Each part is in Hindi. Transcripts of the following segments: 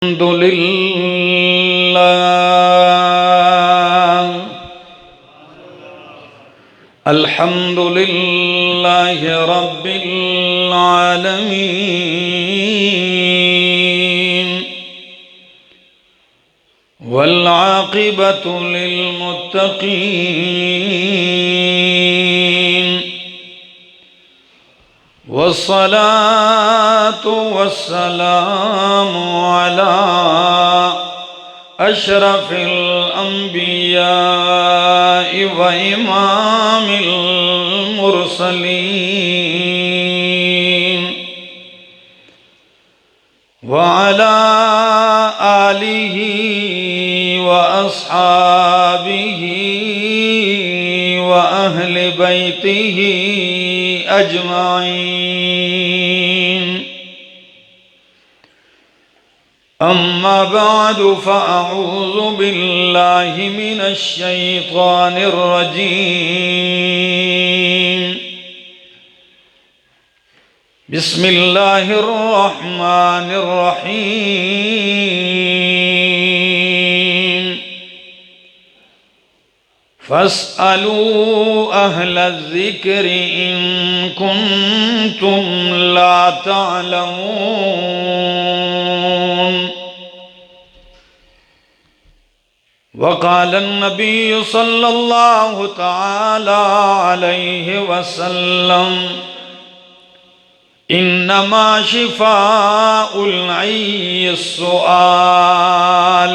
अल्हम्दुलिल्लाह रब्बिल आलमीन वल आक़िबतु लिल मुत्तक़ीन वस्सलातु वस्सलामु अला अशरफिल अंबिया व इमामिल मुरसलीन व अला आलिहि व अस्हाबिहि व अहले बैतिहि अजमाइन। अम्मा बादु फ़अऊज़ु बिल्लाहि मिनश शैतानिर रजीम। बिस्मिल्लाहिर रहमानिर रहीम। फ़स्अलू अहलज़ ज़िक्रि इन कुन्तुम ला तअलमून। वक़ाल नबी सल्लल्लाहु तआला अलैहि वसल्लम इन्नमा शिफ़ाउल अय्यि सुआल।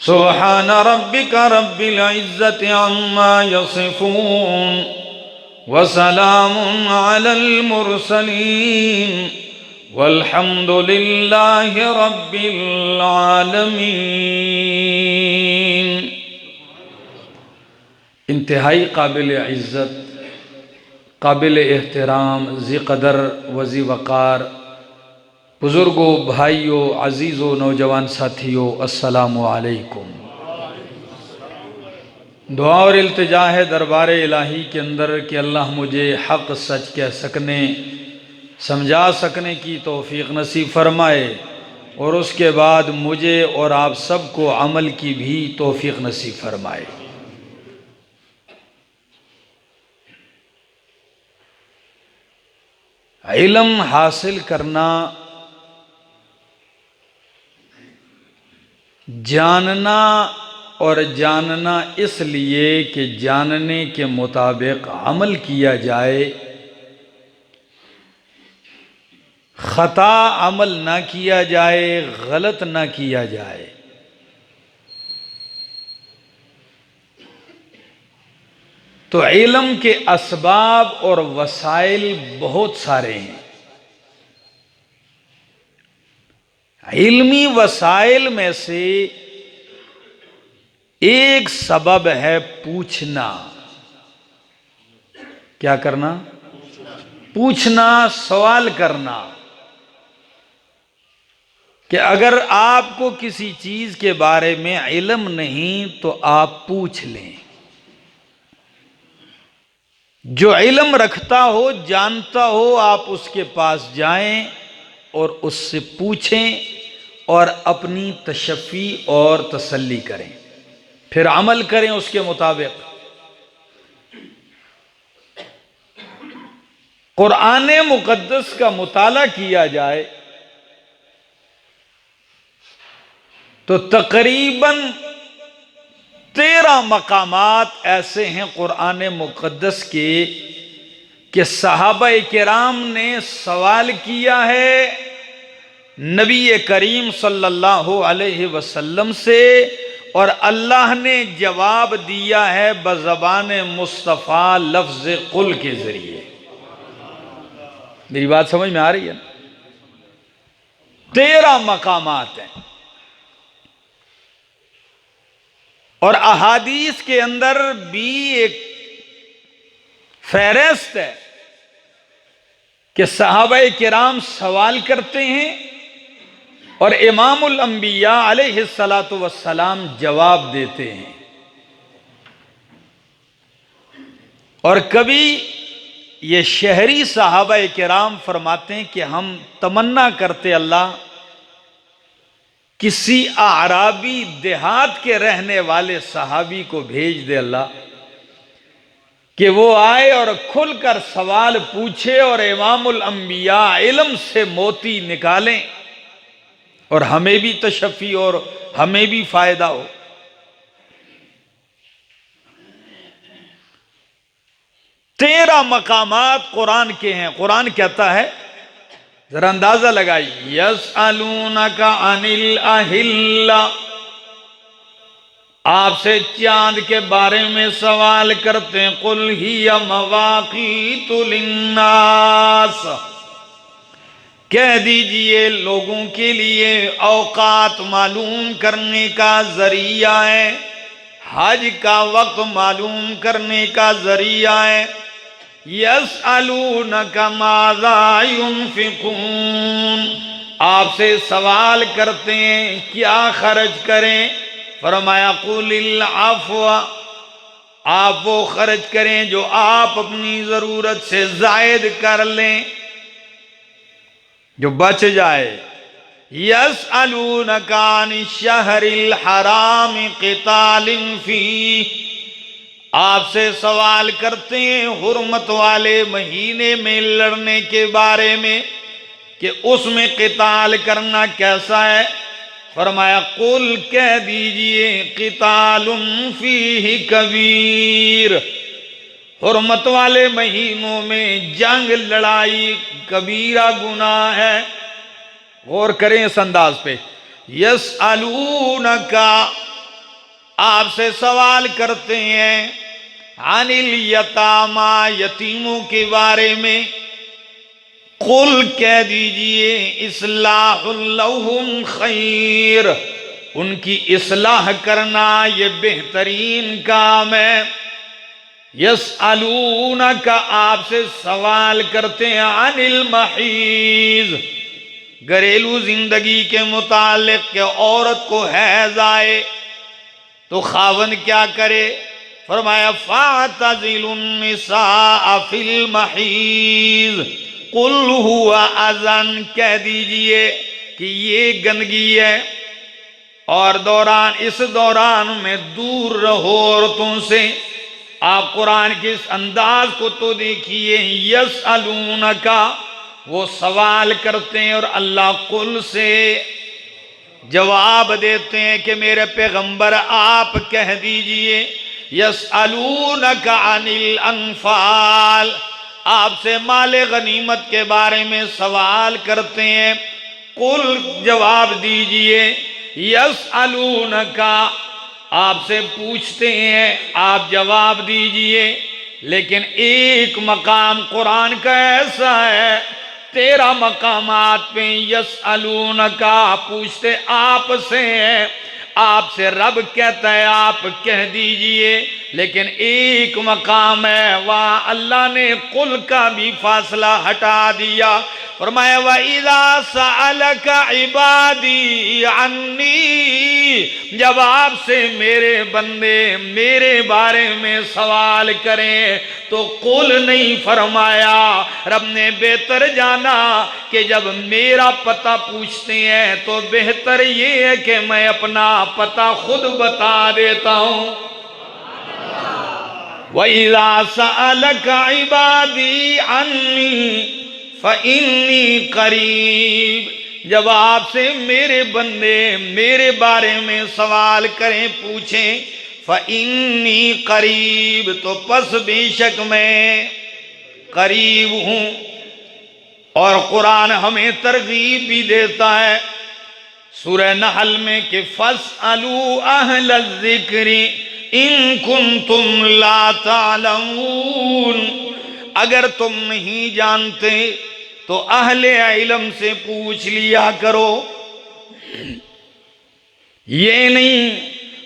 सुब्हान रब्बिका रब्बिल इज़्ज़ति अम्मा यसिफ़ून व सलामुन अलल मुरसलीन वल्हम्दुलिल्लाहि रब्बिल आलमीन। इंतहाई काबिल इज़्ज़त, काबिल एहतराम, ज़ी-क़दर व ज़ी-वक़ार बुज़ुर्गों, भाइयों, अज़ीज़ों, नौजवान साथियों, अस्सलामु अलैकुम। दुआ और इल्तिजा है दरबार इलाही के अंदर कि अल्लाह मुझे हक़ सच कह सकने, समझा सकने की तौफ़ीक़ नसीब फ़रमाए और उसके बाद मुझे और आप सबको अमल की भी तौफ़ीक़ नसीब फ़रमाए। इल्म हासिल करना, जानना और जानना इसलिए कि जानने के मुताबिक अमल किया जाए, ख़ता अमल ना किया जाए, गलत ना किया जाए। तो इल्म के असबाब और वसाइल बहुत सारे हैं। इल्मी वसाइल में से एक सबब है पूछना। क्या करना? पूछना, सवाल करना। कि अगर आपको किसी चीज के बारे में इल्म नहीं तो आप पूछ लें। जो इल्म रखता हो, जानता हो, आप उसके पास जाएं और उससे पूछें और अपनी तशफ़ी और तसल्ली करें, फिर अमल करें उसके मुताबिक। कुरान मुक़द्दस का मुताला किया जाए तो तकरीबन 13 मकामात ऐसे हैं कुरान मुक़द्दस के कि सहाबा किराम ने सवाल किया है नबी करीम सल्लल्लाहु अलैहि वसल्लम से और अल्लाह ने जवाब दिया है बज़बान मुस्तफ़ा लफ्ज़ कुल के ज़रिए। मेरी बात समझ में आ रही है? 13 मकामात हैं और अहादीस के अंदर भी एक फहरिस्त है कि सहाबाए किराम सवाल करते हैं और इमामुल अंबिया अलैहिस्सलातु वस्सलाम जवाब देते हैं। और कभी ये शहरी सहाबा किराम फरमाते हैं कि हम तमन्ना करते अल्लाह किसी आराबी देहात के रहने वाले सहाबी को भेज दे अल्लाह कि वो आए और खुलकर सवाल पूछे और इमामुल अंबिया इल्म से मोती निकालें और हमें भी तशफ़ी और हमें भी फायदा हो। तेरह मकामात कुरान के हैं। कुरान कहता है, जरा अंदाजा लगाइए, यसअलूनका अनिल अहिल्ला, आपसे चांद के बारे में सवाल करते हैं। कुल हिया मवाक़ीतु लिन्नास, कह दीजिए लोगों के लिए औकात मालूम करने का जरिया है, हज का वक्त मालूम करने का जरिया है। यसअलूनका माज़ा युनफ़िक़ून, आपसे सवाल करते हैं क्या खर्च करें। फरमाया कुलिल अफ़्वा, आप वो खर्च करें जो आप अपनी जरूरत से जायद कर लें, जो बच जाए। यसअलूनका अनिश्शहरिल हराम क़ितालिन फ़ीह, आपसे सवाल करते हैं हुर्मत वाले महीने में लड़ने के बारे में कि उसमें क़िताल करना कैसा है। फरमाया कुल, कह दीजिए क़ितालुन फ़ीही कबीर, हुर्मत वाले महीनों में जंग लड़ाई कबीरा गुनाह है। गौर करें इस अंदाज पे। यसअलूनका, आपसे सवाल करते हैं अनिल यतामा, यतीमों के बारे में। कुल, कह दीजिए इस्लाहुल लहुम खैर, उनकी इस्लाह करना ये बेहतरीन काम है। यसअलूनका, आपसे सवाल करते हैं अनिल महीज़, घरेलू जिंदगी के मुतालिक के औरत को हैज़ आए तो खावन क्या करे। फरमाया फ़अतज़िलुन निसा फ़िल महीज़ कुल हुवा अज़न, कह दीजिए कि ये गंदगी है और इस दौरान में दूर रहो औरतों से। आप कुरान के इस अंदाज को तो देखिए। यसअलूनका, वो सवाल करते हैं और अल्लाह कुल से जवाब देते हैं कि मेरे पैगंबर आप कह दीजिए। यसअलूनका अनिल अनफाल, आपसे माले गनीमत के बारे में सवाल करते हैं। कुल, जवाब दीजिए। यसअलूनका, आपसे पूछते हैं, आप जवाब दीजिए। लेकिन एक मकाम कुरान का ऐसा है, 13 मकामात पे यसअलूनका पूछते आपसे हैं, आपसे रब कहता है आप कह दीजिए। लेकिन एक मकाम है वहाँ अल्लाह ने कुल का भी फासला हटा दिया। फरमाया व इज़ा सअलका इबादी अन्नी, जब आपसे मेरे बंदे मेरे बारे में सवाल करें तो कुल नहीं फरमाया। रब ने बेहतर जाना कि जब मेरा पता पूछते हैं तो बेहतर ये है कि मैं अपना पता खुद बता देता हूँ। व इज़ा सअलका इबादी अन्नी फ़इन्नी करीब, जब आपसे मेरे बंदे मेरे बारे में सवाल करें पूछें, फ़इन्नी करीब, तो पस बेशक मैं करीब हूँ। और कुरान हमें तरगीब भी देता है सूरह नहल में कि फ़स्अलू अहल ज़िक्रि इन कुंतुम ला तालमून, अगर तुम नहीं जानते तो अहले इल्म से पूछ लिया करो। ये नहीं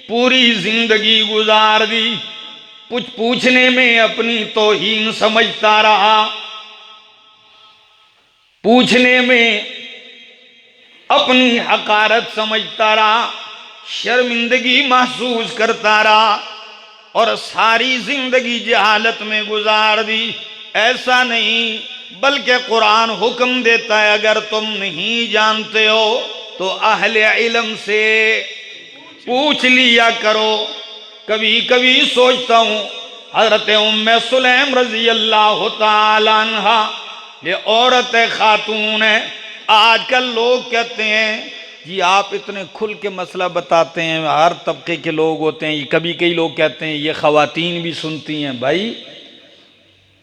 पूरी जिंदगी गुजार दी कुछ पूछने में अपनी तौहीन समझता रहा, पूछने में अपनी हकारत समझता रहा, शर्मिंदगी महसूस करता रहा और सारी जिंदगी जहालत में गुजार दी। ऐसा नहीं, बल्कि कुरान हुक्म देता है अगर तुम नहीं जानते हो तो अहले इल्म से पूछ लिया करो। कभी कभी सोचता हूँ हजरत उम्मे सुलैम रजी अल्लाह ताला अन्हा, ये औरत खातून है। आजकल लोग कहते हैं जी आप इतने खुल के मसला बताते हैं, हर तबके के लोग होते हैं। कभी कई लोग कहते हैं ये ख़वातीन भी सुनती हैं। भाई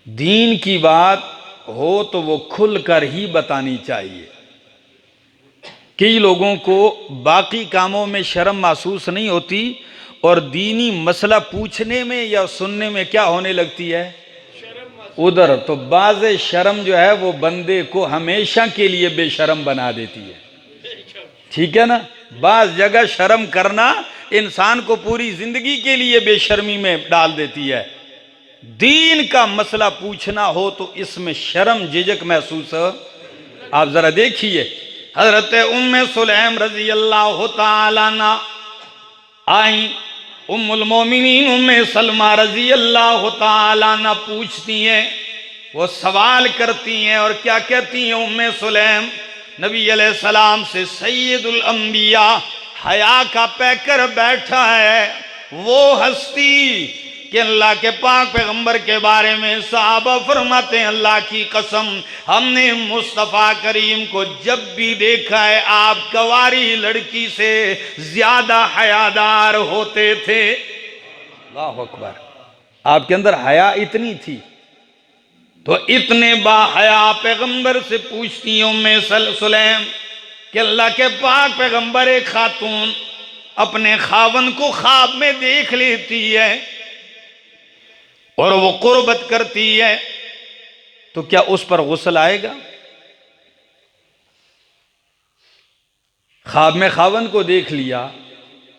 दीन की बात हो तो वो खुल कर ही बतानी चाहिए। कई लोगों को बाकी कामों में शर्म महसूस नहीं होती और दीनी मसला पूछने में या सुनने में क्या होने लगती है, उधर। तो बाज़ शर्म जो है वो बंदे को हमेशा के लिए बेशर्म बना देती है, ठीक है ना। बाज़ जगह शर्म करना इंसान को पूरी जिंदगी के लिए बेशर्मी में डाल देती है। दीन का मसला पूछना हो तो इसमें शर्म झिझक महसूस आप जरा देखिए। हजरत उम्मे सुलैम रजी अल्लाह ताला अन्हा आई, उम्मुल मोमिनीन उम्मे सलमा रजी अल्लाह ताला अन्हा पूछती हैं, वो सवाल करती हैं और क्या कहती हैं उम्मे सुलैम, नबी अलैहिस्सलाम से सैयदुल अंबिया हया का पैकर बैठा है वो हस्ती कि अल्लाह के पाक पैगंबर के बारे में सहाबा फरमाते हैं अल्लाह की कसम हमने मुस्तफ़ा करीम को जब भी देखा है आप कवारी लड़की से ज्यादा हयादार होते थे। अल्लाह अकबर, आपके अंदर हया इतनी थी। तो इतने बाहया पैगंबर से पूछती हूं मैं सुलैम कि अल्लाह के पाक पैगंबर एक खातून अपने खावन को ख्वाब में देख लेती है और वो कुर्बत करती है तो क्या उस पर गुस्ल आएगा? ख्वाब में खावन को देख लिया,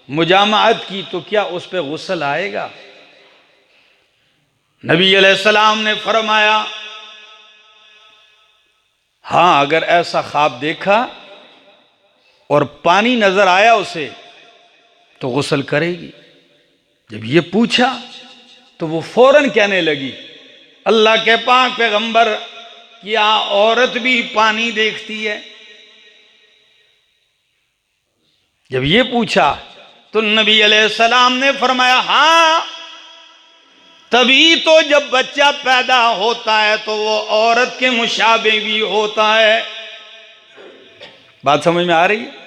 मुजामाअत की, तो क्या उस पर गुस्ल आएगा? नबी अलैहिस्सलाम ने फरमाया हाँ, अगर ऐसा ख्वाब देखा और पानी नजर आया उसे तो गुस्ल करेगी। जब ये पूछा तो वो फौरन कहने लगी अल्लाह के पाक पैगंबर क्या औरत भी पानी देखती है? जब ये पूछा तो नबी अलैहिस्सलाम ने फरमाया हाँ, तभी तो जब बच्चा पैदा होता है तो वो औरत के मुशाबे भी होता है। बात समझ में आ रही है?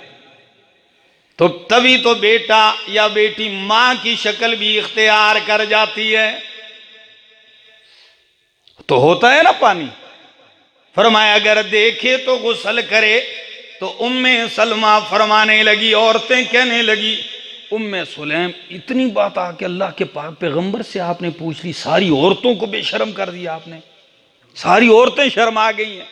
तो तभी तो बेटा या बेटी मां की शक्ल भी इख्तियार कर जाती है। तो होता है ना पानी। फरमाया अगर देखे तो गुस्ल करे। तो उम्मे सलमा फरमाने लगी, औरतें कहने लगी उम्मे सुलैम इतनी बात आके अल्लाह के पाक पैगंबर से आपने पूछ ली, सारी औरतों को बेशर्म कर दिया आपने, सारी औरतें शर्मा गई हैं।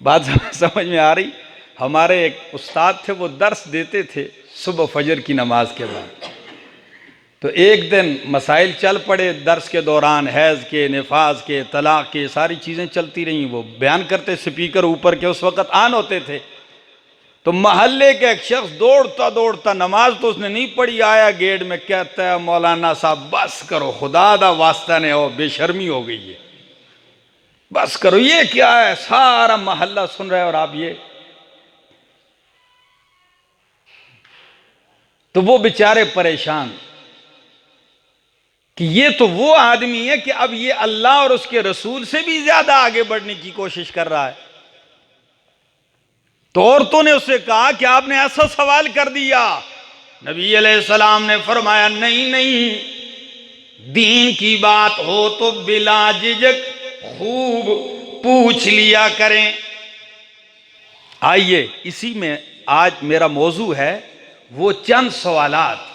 बात समझ में आ रही? हमारे एक उस्ताद थे, वो दर्स देते थे सुबह फजर की नमाज के बाद। तो एक दिन मसाइल चल पड़े दर्स के दौरान, हैज़ के, निफाज के, तलाक के, सारी चीज़ें चलती रहीं। वो बयान करते, स्पीकर ऊपर के उस वक़्त ऑन होते थे। तो महल्ले के एक शख्स दौड़ता दौड़ता, नमाज तो उसने नहीं पढ़ी, आया गेट में, कहता है मौलाना साहब बस करो, खुदा दा वास्ता ने हो, बेशर्मी हो गई है, बस करो, ये क्या है? सारा महल्ला सुन रहा है और आप ये। तो वो बेचारे परेशान कि ये तो वो आदमी है कि अब ये अल्लाह और उसके रसूल से भी ज्यादा आगे बढ़ने की कोशिश कर रहा है। तो औरतों ने उससे कहा कि आपने ऐसा सवाल कर दिया। नबी अलैहिस्सलाम ने फरमाया नहीं नहीं, दीन की बात हो तो बिला झिझक खूब पूछ लिया करें। आइए, इसी में आज मेरा मौजू है, वो चंद सवालात।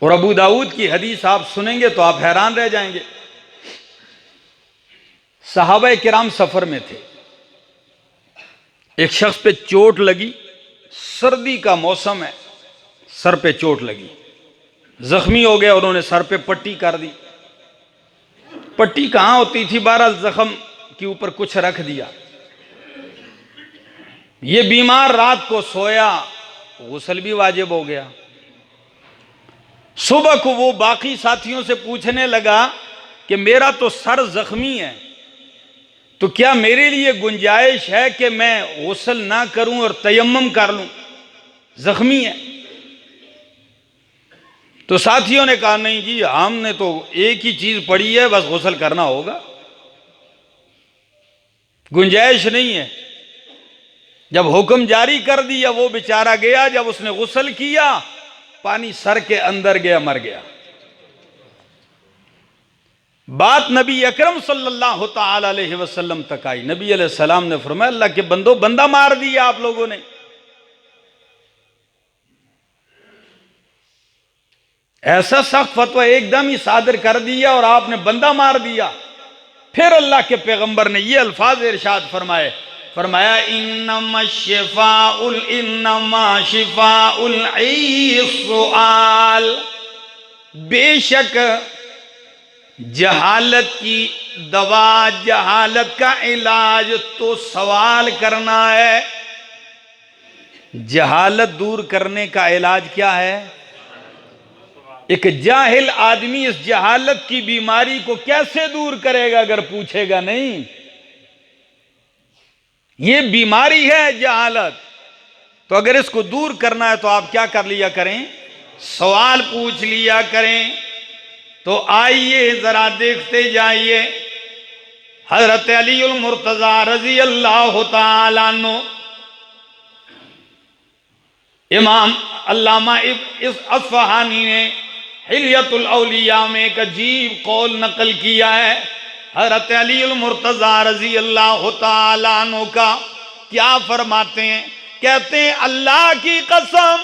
और अबू दाऊद की हदीस आप सुनेंगे तो आप हैरान रह जाएंगे। सहाबा किराम सफर में थे, एक शख्स पे चोट लगी, सर्दी का मौसम है, सर पे चोट लगी, जख्मी हो गया, उन्होंने सर पे पट्टी कर दी। पट्टी कहां होती थी, बहरहाल जख्म के ऊपर कुछ रख दिया। ये बीमार रात को सोया, गुस्ल भी वाजिब हो गया। सुबह को वो बाकी साथियों से पूछने लगा कि मेरा तो सर जख्मी है, तो क्या मेरे लिए गुंजाइश है कि मैं गुस्ल ना करूं और तयम्मुम कर लूं? जख्मी है। तो साथियों ने कहा नहीं जी, हमने तो एक ही चीज पढ़ी है, बस गुस्ल करना होगा, गुंजाइश नहीं है। जब हुक्म जारी कर दिया, वो बेचारा गया, जब उसने गुस्ल किया, पानी सर के अंदर गया, मर गया। बात नबी अकरम सल्लल्लाहु ताला अलैहि वसल्लम तक आई। नबी अलैहि सलाम ने फरमाया, अल्लाह के बंदो, बंदा मार दिया आप लोगों ने। ऐसा सख्त फतवा एकदम ही सादर कर दिया और आपने बंदा मार दिया। फिर अल्लाह के पैगंबर ने ये अल्फाज इरशाद फरमाया इन्नमा शिफाउल सुआल, बेशक जहालत की दवा, जहालत का इलाज तो सवाल करना है। जहालत दूर करने का इलाज क्या है? एक जाहिल आदमी इस जहालत की बीमारी को कैसे दूर करेगा अगर पूछेगा नहीं? ये बीमारी है जहालत। तो अगर इसको दूर करना है तो आप क्या कर लिया करें? सवाल पूछ लिया करें। तो आइए जरा देखते जाइए, हजरत अलीउल मुर्तजा रजी अल्लाह ताला अन्हु, इमाम अल्लामा इस अस्फहानी ने हिलियतुल औलिया में एक अजीब कौल नकल किया है। हजरत अलीउल मुर्तजा रजी अल्लाह ताला अन्हु का क्या फरमाते हैं? कहते हैं, अल्लाह की कसम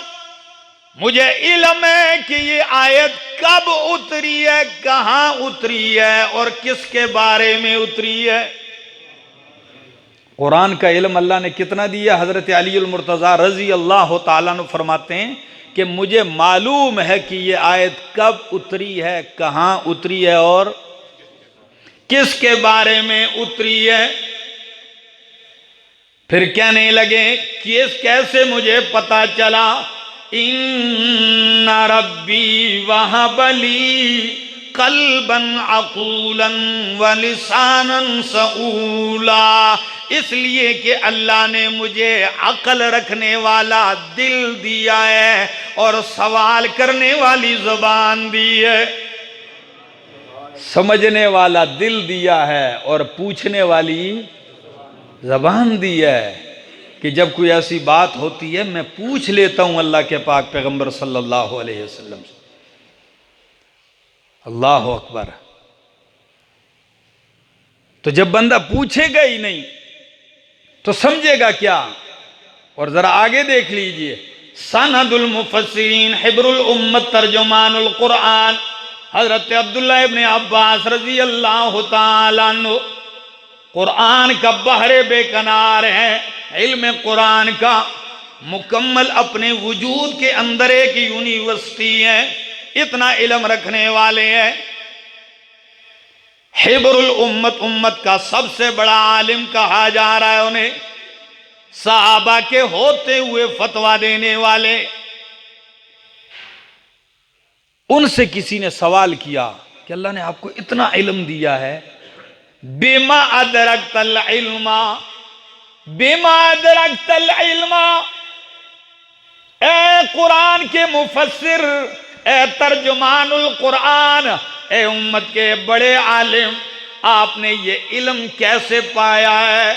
मुझे इल्म है कि ये आयत कब उतरी है, कहां उतरी है और किसके बारे में उतरी है। कुरान का इल्म अल्लाह ने कितना दिया? हजरत अलीउल मुर्तजा रजी अल्लाह ताला अन्हु फरमाते हैं कि मुझे मालूम है कि ये आयत कब उतरी है, कहां उतरी है और किसके बारे में उतरी है। फिर कहने लगे कि कैसे मुझे पता चला? इन्ना रब्बी वहबली कल्बन अकूलन व लिसानन सऊला, इसलिए कि अल्लाह ने मुझे अकल रखने वाला दिल दिया है और सवाल करने वाली जुबान दी है। समझने वाला दिल दिया है और पूछने वाली जबान दी है कि जब कोई ऐसी बात होती है मैं पूछ लेता हूं अल्लाह के पाक पैगंबर सल्लल्लाहु अलैहि वसल्लम से। अल्लाह अकबर। तो जब बंदा पूछेगा ही नहीं तो समझेगा क्या? और जरा आगे देख लीजिए, सनदुल मुफस्सिरीन हिब्रुल उम्मत तर्जुमानुल कुरान हजरत अब्दुल्लाह इब्ने अब्बास रजी अल्लाह ताला अन्हु कुरान का बहरे बेकनार है, इल्म कुरान का मुकम्मल अपने वजूद के अंदर एक यूनिवर्सिटी है, इतना इल्म रखने वाले हैं। हिब्रुल उम्मत, उम्मत का सबसे बड़ा आलिम कहा जा रहा है उन्हें, सहाबा के होते हुए फतवा देने वाले। उनसे किसी ने सवाल किया कि अल्लाह ने आपको इतना इल्म दिया है, बिमा अदरकतल इल्मा, बिमा अदरकतल इल्मा, ए कुरान के मुफस्सिर, ए तर्जुमानुल कुरान, ए उम्मत के बड़े आलिम, आपने ये इल्म कैसे पाया है?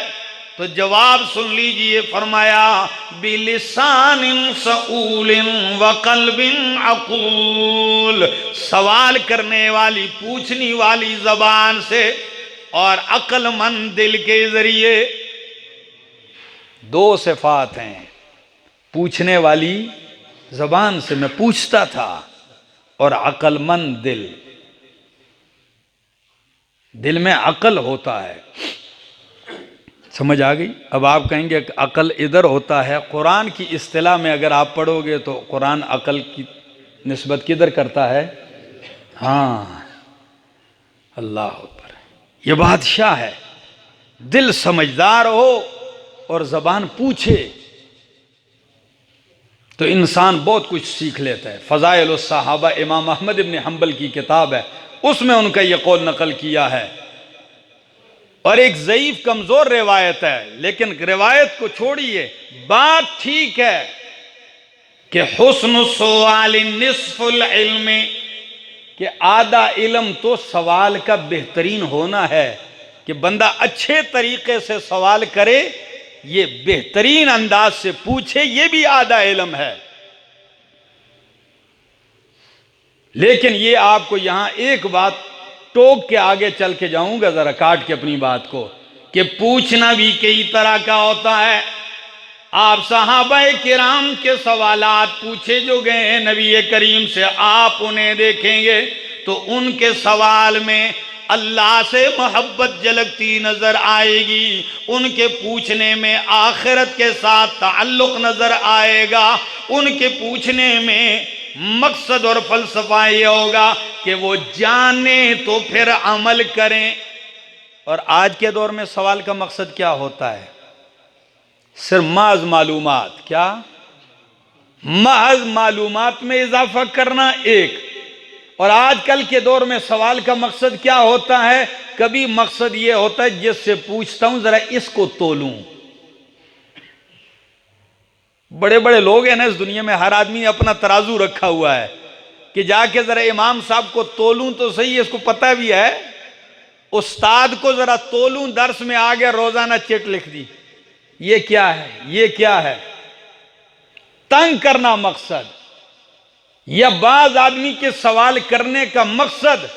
तो जवाब सुन लीजिए, फरमाया बिलिसानिन सऊलिन व कल्बिन अकूल, सवाल करने वाली, पूछने वाली जबान से और अक्लमंद दिल के जरिए। दो सिफात हैं, पूछने वाली जबान से मैं पूछता था और अक्लमंद दिल, दिल में अकल होता है। समझ आ गई? अब आप कहेंगे अकल इधर होता है, कुरान की इस्तिलाह में अगर आप पढ़ोगे तो कुरान अकल की निस्बत किधर करता है? हाँ, अल्लाह अकबर। ये बादशाह है, दिल समझदार हो और जबान पूछे तो इंसान बहुत कुछ सीख लेता है। फ़ज़ाइल उस सहाबा, इमाम अहमद इब्न हंबल की किताब है, उसमें उनका ये कौल नकल किया है। और एक ज़ईफ कमज़ोर रिवायत है, लेकिन रिवायत को छोड़िए, बात ठीक है कि हुस्न सुआल निस्फुल इल्म, कि आधा इल्म तो सवाल का बेहतरीन होना है, कि बंदा अच्छे तरीके से सवाल करे, ये बेहतरीन अंदाज से पूछे, ये भी आधा इल्म है। लेकिन ये आपको यहां एक बात टोक के आगे चल के जाऊंगा, जरा काट के अपनी बात को, कि पूछना भी कई तरह का होता है। आप सहाबाए किराम के सवालात पूछे जो गए हैं नबी करीम से, आप उन्हें देखेंगे तो उनके सवाल में अल्लाह से मोहब्बत झलकती नजर आएगी, उनके पूछने में आखिरत के साथ ताल्लुक नजर आएगा, उनके पूछने में मकसद और फलसफा ये होगा कि वो जाने तो फिर अमल करें। और आज के दौर में सवाल का मकसद क्या होता है? सिर्फ महज मालूमात, क्या महज मालूमात में इजाफा करना एक। और आजकल के दौर में सवाल का मकसद क्या होता है? कभी मकसद यह होता है जिससे पूछता हूं जरा इसको तोलूं। बड़े बड़े लोग हैं ना इस दुनिया में, हर आदमी अपना तराजू रखा हुआ है कि जाके जरा इमाम साहब को तोलूं तो सही है, इसको पता भी है। उस्ताद को जरा तोलूं, दर्स में आ गया, रोजाना चिट लिख दी, ये क्या है, ये क्या है? तंग करना मकसद, या बाज आदमी के सवाल करने का मकसद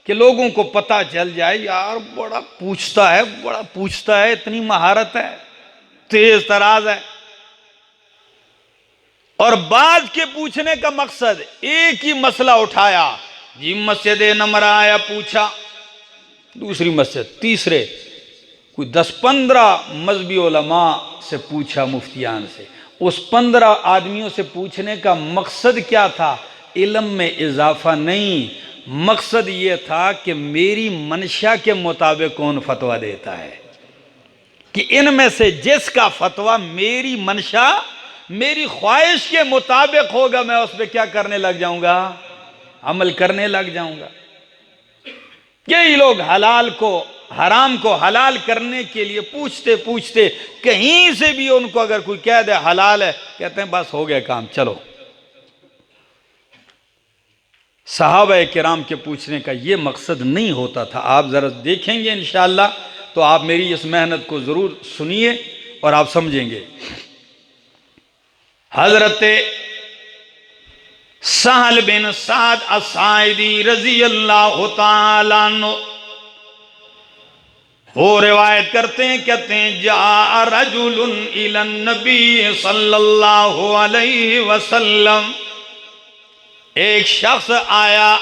कि लोगों को पता चल जाए यार बड़ा पूछता है, बड़ा पूछता है, इतनी महारत है, तेज तराज है। और बाज के पूछने का मकसद एक ही मसला उठाया, जी मस्जिद नमर आया, पूछा, दूसरी मस्जिद, तीसरे कोई 10-15 मजहबी उलमा से पूछा, मुफ्तियान से। उस 15 आदमियों से पूछने का मकसद क्या था? इल्म में इजाफा नहीं, मकसद ये था कि मेरी मंशा के मुताबिक कौन फतवा देता है, कि इनमें से जिसका फतवा मेरी मंशा, मेरी ख्वाहिश के मुताबिक होगा, मैं उस पर क्या करने लग जाऊंगा? अमल करने लग जाऊंगा। कई लोग हलाल को, हराम को हलाल करने के लिए पूछते पूछते कहीं से भी उनको अगर कोई कह दे हलाल है, कहते हैं बस हो गया काम, चलो। सहाबा किराम के पूछने का ये मकसद नहीं होता था। आप जरा देखेंगे इंशाअल्लाह तो आप मेरी इस मेहनत को जरूर सुनिए और आप समझेंगे। हजरत सहल बिन साद असाइदी रजी अल्लाह तआला अन्हु वो रिवायत करते हैं, कहते हैं जा रजुलुन इलन नबी सल्लल्लाहु अलैहि वसल्लम, एक शख्स आया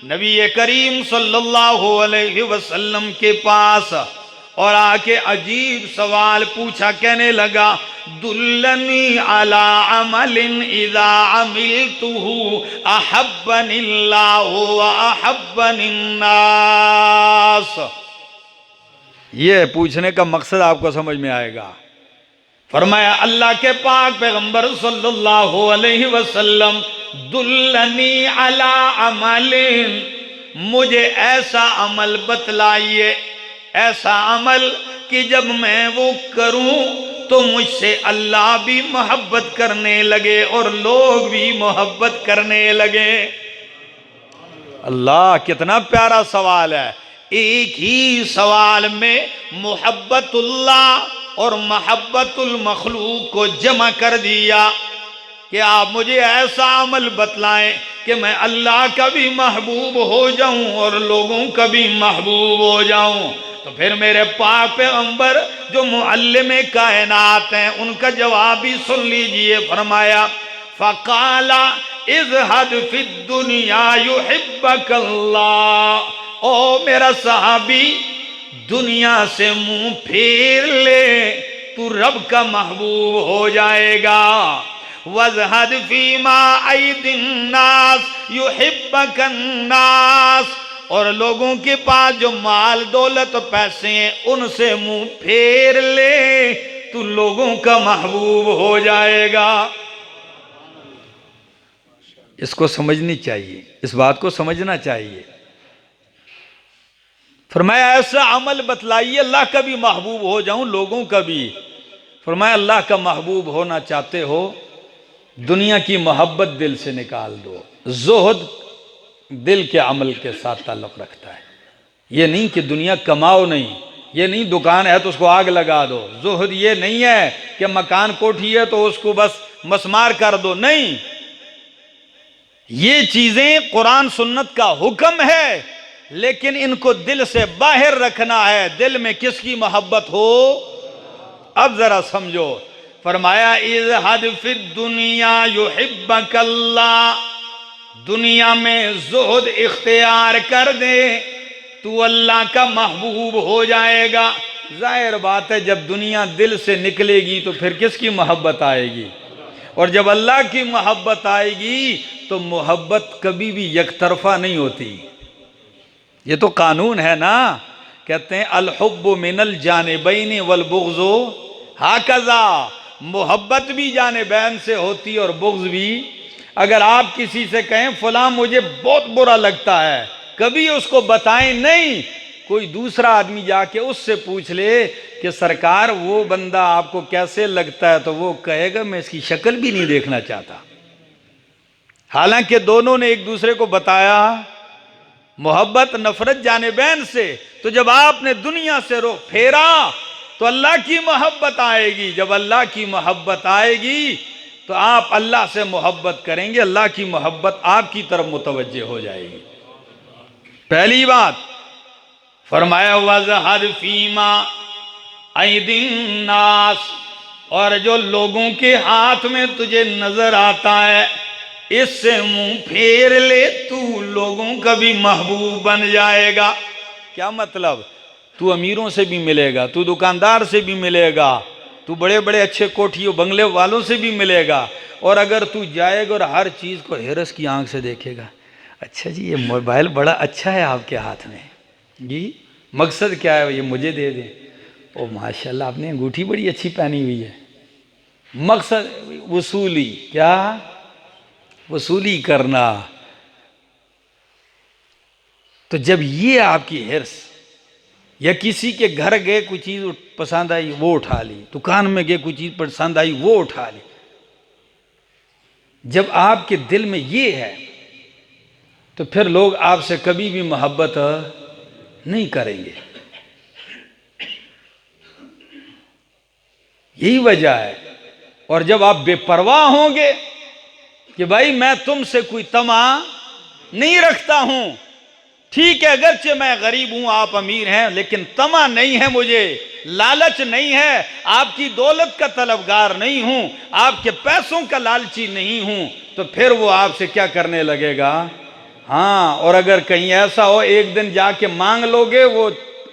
नबी करीम सल्लल्लाहु अलैहि वसल्लम के पास और आके अजीब सवाल पूछा, कहने लगा दुल्लनी अला अमलिन इज़ा अमिलतुहु अहब्बनिल्लाहु व अहब्बनिन्नास। ये पूछने का मकसद आपको समझ में आएगा। फरमाया अल्लाह के पाक पैगंबर सल्लल्लाहु अलैहि वसल्लम, दुल्लनी अला अमलिन, मुझे ऐसा अमल बतलाइए, ऐसा अमल कि जब मैं वो करूं तो मुझसे अल्लाह भी मोहब्बत करने लगे और लोग भी मोहब्बत करने लगे। अल्लाह, कितना प्यारा सवाल है। एक ही सवाल में मोहब्बतुल्लाह और मोहब्बतुल मखलूक को जमा कर दिया कि आप मुझे ऐसा अमल बतलाएं कि मैं अल्लाह का भी महबूब हो जाऊं और लोगों का भी महबूब हो जाऊं। तो फिर मेरे पाक पैगंबर जो मुअल्लिम कायनात हैं उनका जवाब भी सुन लीजिए। फरमाया फ़क़ाला इज़हद फ़िद दुनिया युहिब्बकल्लाह, ओ मेरा सहाबी दुनिया से मुंह फेर ले, तू रब का महबूब हो जाएगा। वज़हद फ़ीमा अयदिन्नास युहिब्बकन्नास, और लोगों के पास जो माल दौलत पैसे हैं उनसे मुंह फेर ले, तू लोगों का महबूब हो जाएगा। इसको समझनी चाहिए, इस बात को समझना चाहिए। फरमाया ऐसा अमल बतलाइए अल्लाह का भी महबूब हो जाऊं, लोगों का भी। फरमाया अल्लाह का महबूब होना चाहते हो, दुनिया की मोहब्बत दिल से निकाल दो। ज़ुहद दिल के अमल के साथ ताल्लुक़ रखता है। ये नहीं कि दुनिया कमाओ नहीं, ये नहीं दुकान है तो उसको आग लगा दो। ज़ुहद ये नहीं है कि मकान कोठी है तो उसको बस मसमार कर दो, नहीं। ये चीजें कुरान सुन्नत का हुक्म है, लेकिन इनको दिल से बाहर रखना है। दिल में किसकी मोहब्बत हो, अब जरा समझो। फरमाया इज़हद फिद दुनिया युहिब्बकल्लाह, दुनिया में ज़ुहद इख्तियार कर दे तू अल्लाह का महबूब हो जाएगा। जाहिर बात है जब दुनिया दिल से निकलेगी तो फिर किसकी मोहब्बत आएगी, और जब अल्लाह की मोहब्बत आएगी तो मोहब्बत कभी भी यकतरफा नहीं होती। ये तो कानून है ना, कहते हैं अल हुब्बु मिनल जानिबैन वल बुग़्ज़ु हाकज़ा, मोहब्बत भी जानिबैन से होती और बुग़्ज़ भी। अगर आप किसी से कहें फलां मुझे बहुत बुरा लगता है, कभी उसको बताएं नहीं, कोई दूसरा आदमी जाके उससे पूछ ले कि सरकार वो बंदा आपको कैसे लगता है, तो वो कहेगा मैं इसकी शक्ल भी नहीं देखना चाहता। हालांकि दोनों ने एक दूसरे को बताया मोहब्बत नफरत जानिबैन से। तो जब आपने दुनिया से रुख फेरा तो अल्लाह की मोहब्बत आएगी। जब अल्लाह की मोहब्बत आएगी तो आप अल्लाह से मोहब्बत करेंगे, अल्लाह की मोहब्बत आपकी तरफ मुतवज्जे हो जाएगी। पहली बात फरमाया वज़हद फीमा ऐदिन नास, और जो लोगों के हाथ में तुझे नजर आता है इससे मुंह फेर ले, तू लोगों का भी महबूब बन जाएगा। क्या मतलब, तू अमीरों से भी मिलेगा, तू दुकानदार से भी मिलेगा, तू बड़े बड़े अच्छे कोठियों बंगले वालों से भी मिलेगा, और अगर तू जाएगा और हर चीज़ को हिरस की आंख से देखेगा, अच्छा जी ये मोबाइल बड़ा अच्छा है आपके हाथ में जी, मकसद क्या है, ये मुझे दे दें, ओ माशाल्लाह आपने अंगूठी बड़ी अच्छी पहनी हुई है, मकसद वसूली, क्या वसूली करना। तो जब ये आपकी हिर्स, या किसी के घर गए कोई चीज़ पसंद आई वो उठा ली, दुकान में गए कोई चीज़ पसंद आई वो उठा ली, जब आपके दिल में ये है तो फिर लोग आपसे कभी भी मोहब्बत नहीं करेंगे। यही वजह है। और जब आप बेपरवाह होंगे कि भाई मैं तुमसे कोई तमा नहीं रखता हूं, ठीक है अगरचे मैं गरीब हूं आप अमीर हैं, लेकिन तमा नहीं है मुझे, लालच नहीं है, आपकी दौलत का तलबगार नहीं हूं, आपके पैसों का लालची नहीं हूं, तो फिर वो आपसे क्या करने लगेगा। हाँ, और अगर कहीं ऐसा हो एक दिन जाके मांग लोगे, वो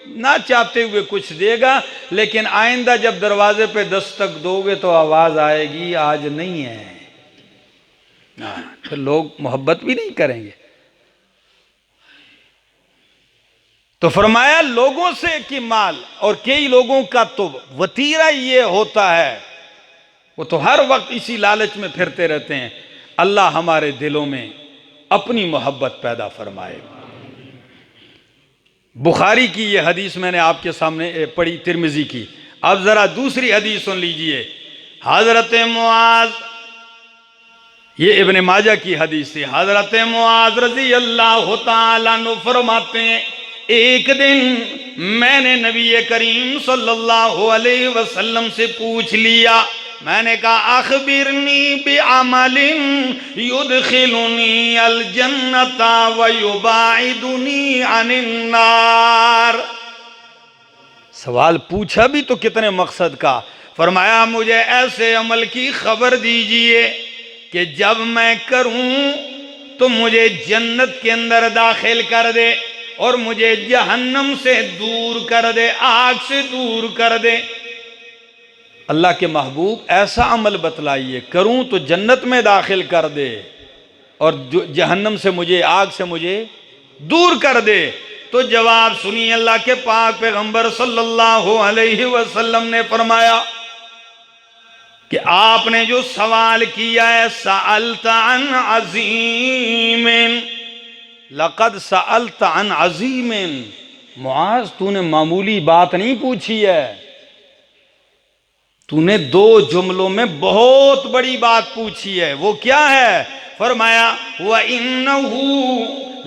ना चाहते हुए कुछ देगा, लेकिन आइंदा जब दरवाजे पे दस्तक दोगे तो आवाज आएगी आज नहीं है, फिर लोग मोहब्बत भी नहीं करेंगे। तो फरमाया लोगों से कि माल, और कई लोगों का तो वतीरा ये होता है, वो तो हर वक्त इसी लालच में फिरते रहते हैं। अल्लाह हमारे दिलों में अपनी मोहब्बत पैदा फरमाए। बुखारी की ये हदीस मैंने आपके सामने पढ़ी, तिरमिजी की। अब जरा दूसरी हदीस सुन लीजिए। हजरत मुआज, ये इब्ने माजा की हदीस थी। हजरत मुआज रजी अल्लाह तआला अन्हु फरमाते हैं, एक दिन मैंने नबी करीम सल्लल्लाहु अलैहि वसल्लम से पूछ लिया, मैंने कहा अखबिरनी बिअमलिन युदखिलुनी अल जन्नता व युबाइदुनी अनिन नार। सवाल पूछा भी तो कितने मकसद का। फरमाया मुझे ऐसे अमल की खबर दीजिए कि जब मैं करूं तो मुझे जन्नत के अंदर दाखिल कर दे और मुझे जहन्नम से दूर कर दे, आग से दूर कर दे। अल्लाह के महबूब ऐसा अमल बतलाइए, करूं तो जन्नत में दाखिल कर दे और जहन्नम से मुझे, आग से मुझे दूर कर दे। तो जवाब सुनिए, अल्लाह के पाक पैगंबर सल्लल्लाहु अलैहि वसल्लम ने फरमाया कि आपने जो सवाल किया है, सअल्त अन अज़ीमिन, लक़द सअल्त अन अज़ीमिन, मुआज तूने मामूली बात नहीं पूछी है, तूने 2 जुमलों में बहुत बड़ी बात पूछी है। वो क्या है? फरमाया व इन्नहु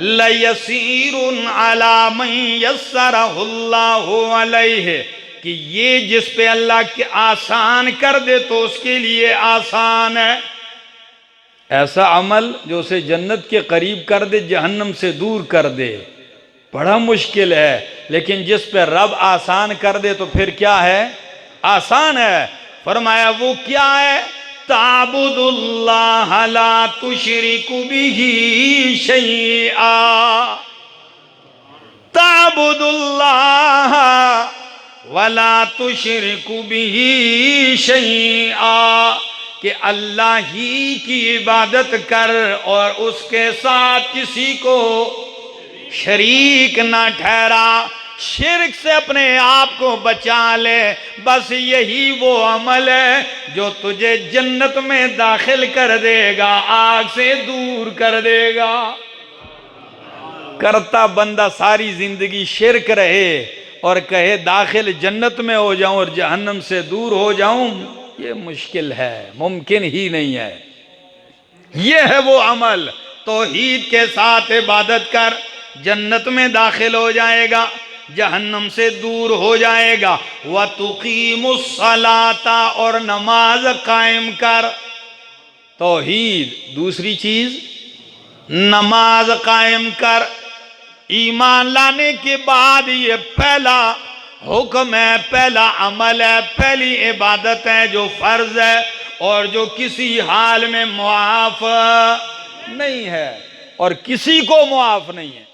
लयसीरुन अला मन यस्सरहुल्लाहु अलैहि, कि ये जिस पे अल्लाह के आसान कर दे तो उसके लिए आसान है। ऐसा अमल जो उसे जन्नत के करीब कर दे, जहन्नम से दूर कर दे, बड़ा मुश्किल है। लेकिन जिस पे रब आसान कर दे तो फिर क्या है? आसान है। फरमाया वो क्या है? ताबुदुल्लाह ला तुशरिकु बिही शैआ, ताबुदुल्लाह वला तुशरिकु बिही शैआ, कि अल्लाह ही की इबादत कर और उसके साथ किसी को शरीक ना ठहरा। शिर्क से अपने आप को बचा ले। बस यही वो अमल है जो तुझे जन्नत में दाखिल कर देगा, आग से दूर कर देगा। करता बंदा सारी जिंदगी शिर्क रहे और कहे दाखिल जन्नत में हो जाऊं और जहन्नम से दूर हो जाऊं, ये मुश्किल है, मुमकिन ही नहीं है। ये है वो अमल। तौहीद के साथ इबादत कर, जन्नत में दाखिल हो जाएगा, जहन्नम से दूर हो जाएगा। व तुकीमुस्सलाता, और नमाज कायम कर। तौहीद दूसरी चीज, नमाज कायम कर। ईमान लाने के बाद ये पहला हुक्म है, पहला अमल है, पहली इबादत है जो फर्ज है और जो किसी हाल में मुआफ नहीं है और किसी को मुआफ नहीं है।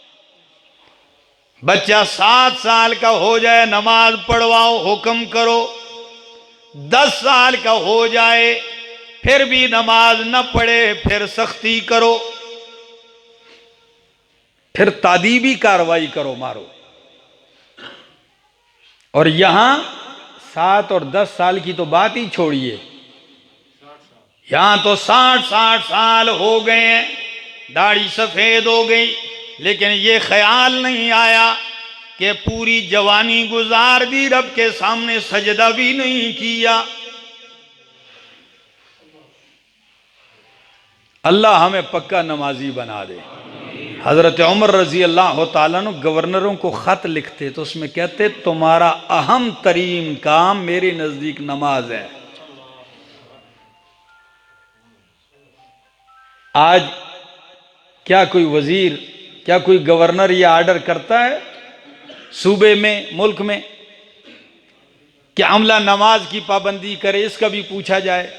बच्चा 7 साल का हो जाए नमाज पढ़वाओ, हुक्म करो। 10 साल का हो जाए फिर भी नमाज न पढ़े, फिर सख्ती करो, फिर तादीबी कार्रवाई करो, मारो। और यहां 7 और 10 साल की तो बात ही छोड़िए, यहां तो 60 साल हो गए हैं, दाढ़ी सफेद हो गई, लेकिन ये ख्याल नहीं आया कि पूरी जवानी गुजार दी, रब के सामने सजदा भी नहीं किया। अल्लाह हमें पक्का नमाजी बना दे। हजरत उमर रजी अल्लाह तआला अन्हु गवर्नरों को खत लिखते तो उसमें कहते तुम्हारा अहम तरीन काम मेरे नजदीक नमाज है। आज क्या कोई वजीर, क्या कोई गवर्नर ये आर्डर करता है सूबे में, मुल्क में, कि अमला नमाज की पाबंदी करे? इसका भी पूछा जाए।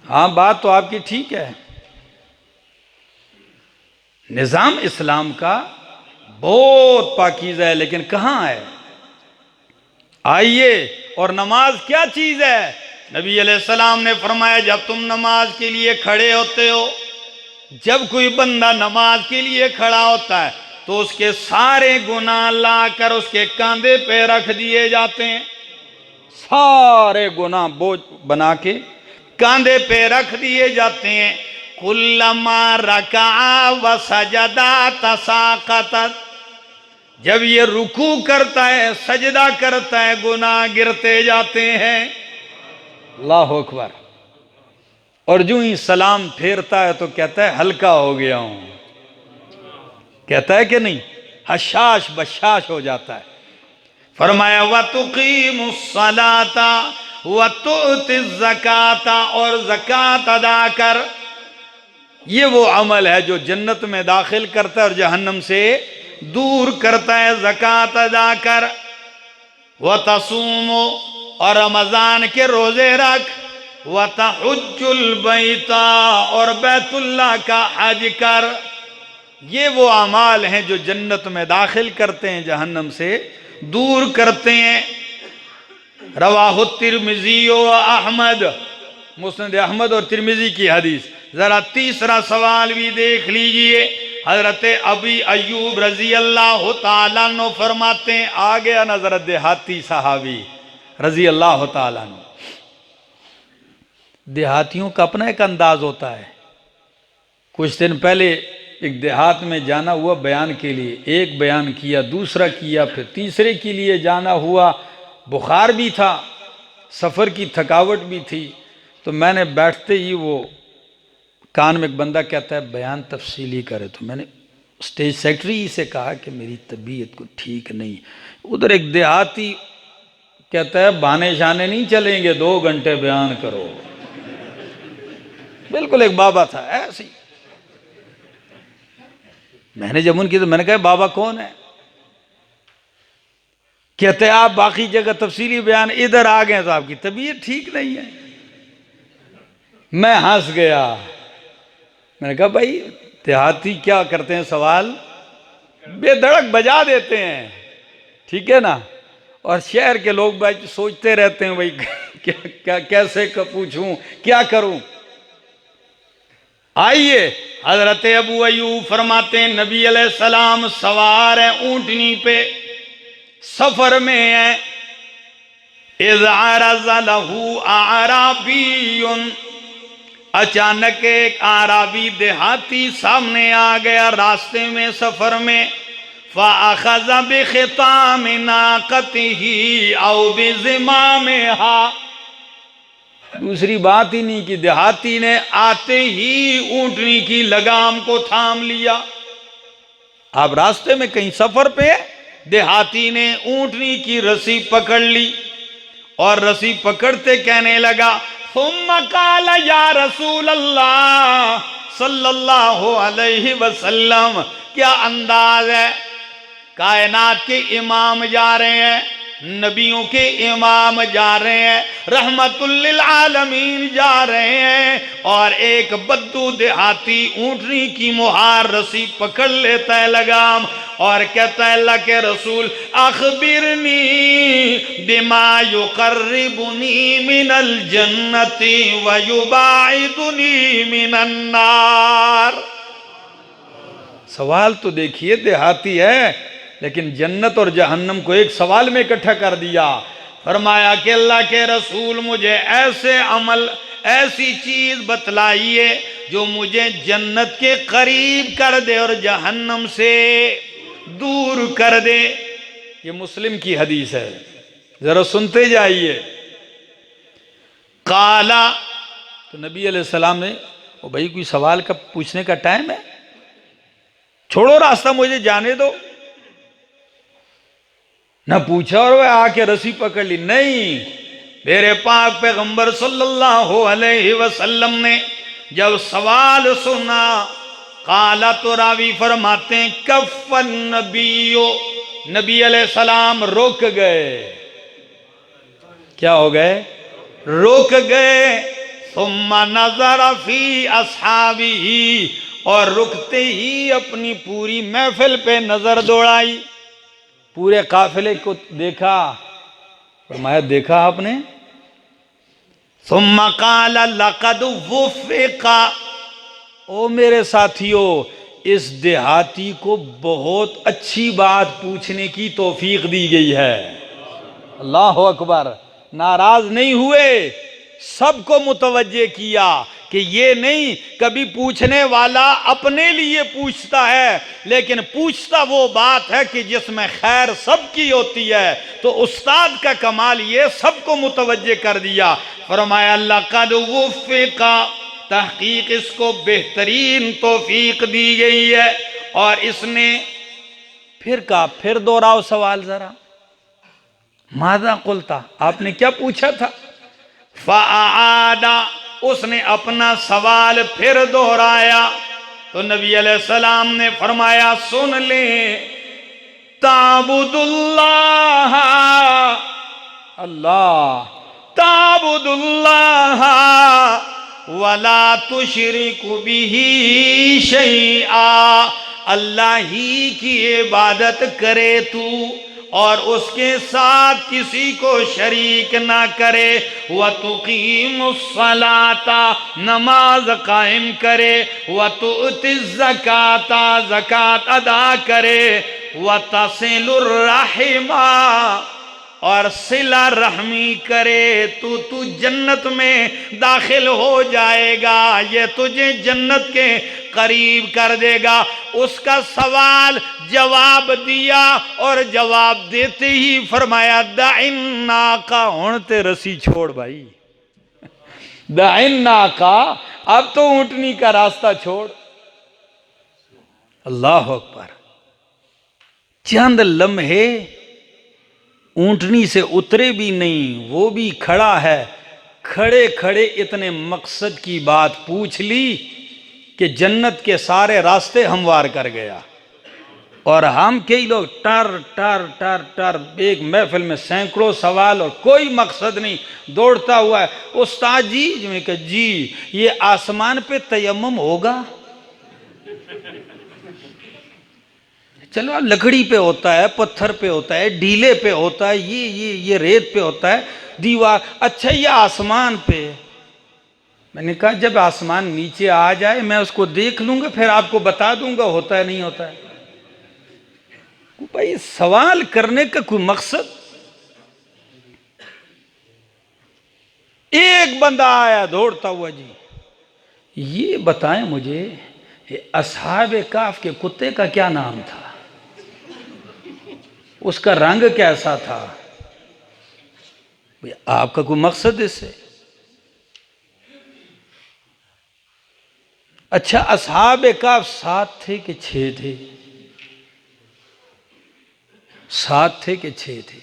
हाँ, बात तो आपकी ठीक है, निजाम इस्लाम का बहुत पाकीज़ा है, लेकिन कहां है? आइए, और नमाज क्या चीज है? नबी अलैहिस्सलाम ने फरमाया जब तुम नमाज के लिए खड़े होते हो, जब कोई बंदा नमाज के लिए खड़ा होता है तो उसके सारे गुनाह लाकर उसके कंधे पे रख दिए जाते हैं। सारे गुनाह बोझ बना के कंधे पे रख दिए जाते हैं। कुल्लमा रका व सजदा तसाकतत, जब ये रुकू करता है, सजदा करता है, गुनाह गिरते जाते हैं। अल्लाह अकबर। और जो ही सलाम फेरता है तो कहता है हल्का हो गया हूं, कहता है कि नहीं? हशाश बशाश हो जाता है। फरमाया व तुकीमुस्सलाता व तुअतिज़ ज़काता, और ज़कात अदा कर। ये वो अमल है जो जन्नत में दाखिल करता है और जहन्नम से दूर करता है। ज़कात अदा कर। व तसूमो, और रमजान के रोजे रख। व तहुज्जुल बैता, और बैतुल्लाह का हज कर। ये वो अमाल हैं जो जन्नत में दाखिल करते हैं, जहन्नम से दूर करते हैं। रवाहु तिरमिजी व अहमद, मुस्नद अहमद और तिरमिजी की हदीस। जरा तीसरा सवाल भी देख लीजिए। हजरत अबी अयूब रजी अल्लाह तआला अन्हु फरमाते हैं, आ गया ना जरा देहाती सहाबी रजी अल्लाह तआला अन्हु। देहातियों का अपना एक अंदाज होता है। कुछ दिन पहले एक देहात में जाना हुआ बयान के लिए, एक बयान किया, दूसरा किया, फिर तीसरे के लिए जाना हुआ, बुखार भी था, सफ़र की थकावट भी थी। तो मैंने बैठते ही वो कान में एक बंदा कहता है बयान तफसीली करे, तो मैंने स्टेज सेक्रेटरी से कहा कि मेरी तबीयत को ठीक नहीं। उधर एक देहाती कहता है बहाने शाने नहीं चलेंगे, 2 घंटे बयान करो। बिल्कुल एक बाबा था ऐसे ही। मैंने जब उनकी तो मैंने कहा बाबा कौन है? कहते हैं आप बाकी जगह तफसीली बयान, इधर आ गए तो आपकी तबीयत ठीक नहीं है। मैं हंस गया। मैंने कहा भाई देहाती क्या करते हैं, सवाल बेधड़क बजा देते हैं, ठीक है ना। और शहर के लोग भाई सोचते रहते हैं भाई क्या क्या कैसे पूछूं, क्या करूं। आइए हजरत अबू अयूब फरमाते हैं नबी अलैहिस्सलाम सवार है ऊंटनी पे, सफर में है। इज़ अरज़ लहू आराबीयुन, अचानक एक आराबी देहाती सामने आ गया रास्ते में, सफर में। फ़अख़ज़ बिख़िताम नाक़तिही औ बिज़िमामिहा, दूसरी बात ही नहीं कि देहाती ने आते ही ऊंटनी की लगाम को थाम लिया। आप रास्ते में कहीं सफर पे, देहाती ने ऊंटनी की रस्सी पकड़ ली और रस्सी पकड़ते कहने लगा सुम्मा काला या रसूल अल्लाह सल्लल्लाहु अलैहि वसल्लम, क्या अंदाज है, कायनात के इमाम जा रहे हैं, नबियों के इमाम जा रहे हैं, रहमतुल लिल आलमीन जा रहे हैं, और एक बद्दू देहाती ऊंटनी की मुहार रस्सी पकड़ लेता है लगाम और कहता है अल्लाह के रसूल अखबिरनी बिमा युकर्रिबुनी मिनल जन्नति व युबाइदुनी मिनन नार। सवाल तो देखिए देहाती है, लेकिन जन्नत और जहन्नम को एक सवाल में इकट्ठा कर दिया। फरमाया कि अल्लाह के रसूल मुझे ऐसे अमल, ऐसी चीज बतलाइए जो मुझे जन्नत के करीब कर दे और जहन्नम से दूर कर दे। ये मुस्लिम की हदीस है, जरा सुनते जाइए। काला, तो नबी अलैहिस्सलाम ने, ओ भाई कोई सवाल का पूछने का टाइम है, छोड़ो रास्ता, मुझे जाने दो। ना पूछा और वह आके रस्सी पकड़ ली। नहीं, मेरे पाक पैगंबर सल्लल्लाहु अलैहि वसल्लम ने जब सवाल सुना, काला तो रावी फरमाते हैं कफ़न नबियो, नबी अलैहिस्सलाम रुक गए। क्या हो गए? रुक गए। सुम्मा नज़र फी अस्हाबिही, और रुकते ही अपनी पूरी महफिल पे नजर दौड़ाई, पूरे काफिले को देखा। फरमाया देखा आपने? सुम्मा काला लक़द वुफ़िक़ा, ओ मेरे साथियों, इस देहाती को बहुत अच्छी बात पूछने की तौफीक दी गई है। अल्लाह अकबर। नाराज नहीं हुए, सबको मुतवज्जे किया कि ये नहीं कभी पूछने वाला अपने लिए पूछता है, लेकिन पूछता वो बात है कि जिसमें खैर सबकी होती है। तो उस्ताद का कमाल ये सबको मुतवज्जे कर दिया। फरमाया लक़द वुफ़िक़ा, तहकीक इसको बेहतरीन तौफीक दी गई है। और इसने फिर कहा, फिर दोहराओ सवाल जरा, माज़ा क़ुल्ता, आपने क्या पूछा था? फ़अआदा, उसने अपना सवाल फिर दोहराया। तो नबी अलैहिस्सलाम ने फरमाया सुन ले, ताबुदुल्लाह, अल्लाह, ताबुदुल्लाह वला तुशरिकु बिही शैआ, अल्लाह ही की इबादत करे तू और उसके साथ किसी को शरीक ना करे। व तुकीमुस्सलाता, नमाज कायम करे। व तुअतिज़ ज़काता, ज़कात अदा करे। व तसिलुर रहिमा, और सिला रहमी करे। तू जन्नत में दाखिल हो जाएगा, ये तुझे जन्नत के करीब कर देगा। उसका सवाल जवाब दिया और जवाब देते ही फरमाया दाइन्ना का, हुण ते रसी छोड़ भाई, दाइन्ना का, अब तो ऊंटनी का रास्ता छोड़। अल्लाह अकबर। चंद लम्हे ऊंटनी से उतरे भी नहीं, वो भी खड़ा है, खड़े खड़े इतने मकसद की बात पूछ ली कि जन्नत के सारे रास्ते हमवार कर गया। और हम कई लोग टर टर टर टर, एक महफिल में सैकड़ों सवाल और कोई मकसद नहीं, दौड़ता हुआ है। उस्ताद जी, मैं कहा जी ये आसमान पे तयम्मुम होगा? चलो लकड़ी पे होता है, पत्थर पे होता है, ढीले पे होता है, ये रेत पे होता है, दीवार। अच्छा ये आसमान पे? मैंने कहा जब आसमान नीचे आ जाए मैं उसको देख लूंगा, फिर आपको बता दूंगा होता है नहीं होता है। भाई सवाल करने का कोई मकसद। एक बंदा आया दौड़ता हुआ, जी ये बताएं मुझे अस्हाबे काफ के कुत्ते का क्या नाम था, उसका रंग कैसा था? भाई आपका कोई मकसद इससे? अच्छा अस्हाबे काफ 7 थे कि 6 थे? 7 थे कि 6 थे?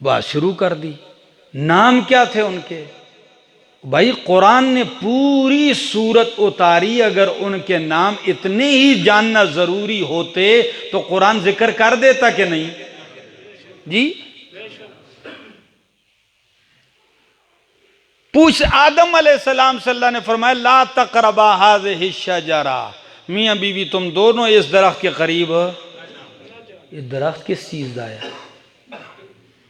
बात शुरू कर दी। नाम क्या थे उनके? भाई कुरान ने पूरी सूरत उतारी, अगर उनके नाम इतने ही जानना जरूरी होते तो कुरान जिक्र कर देता कि नहीं जी? पूछ आदम अलैहिस्सलाम से अल्लाह ने फरमाया ला तक़रबा हाज़िहि शजरा, मियां बीवी तुम दोनों इस दरख्त के करीब। ये दरख्त किस चीज का है?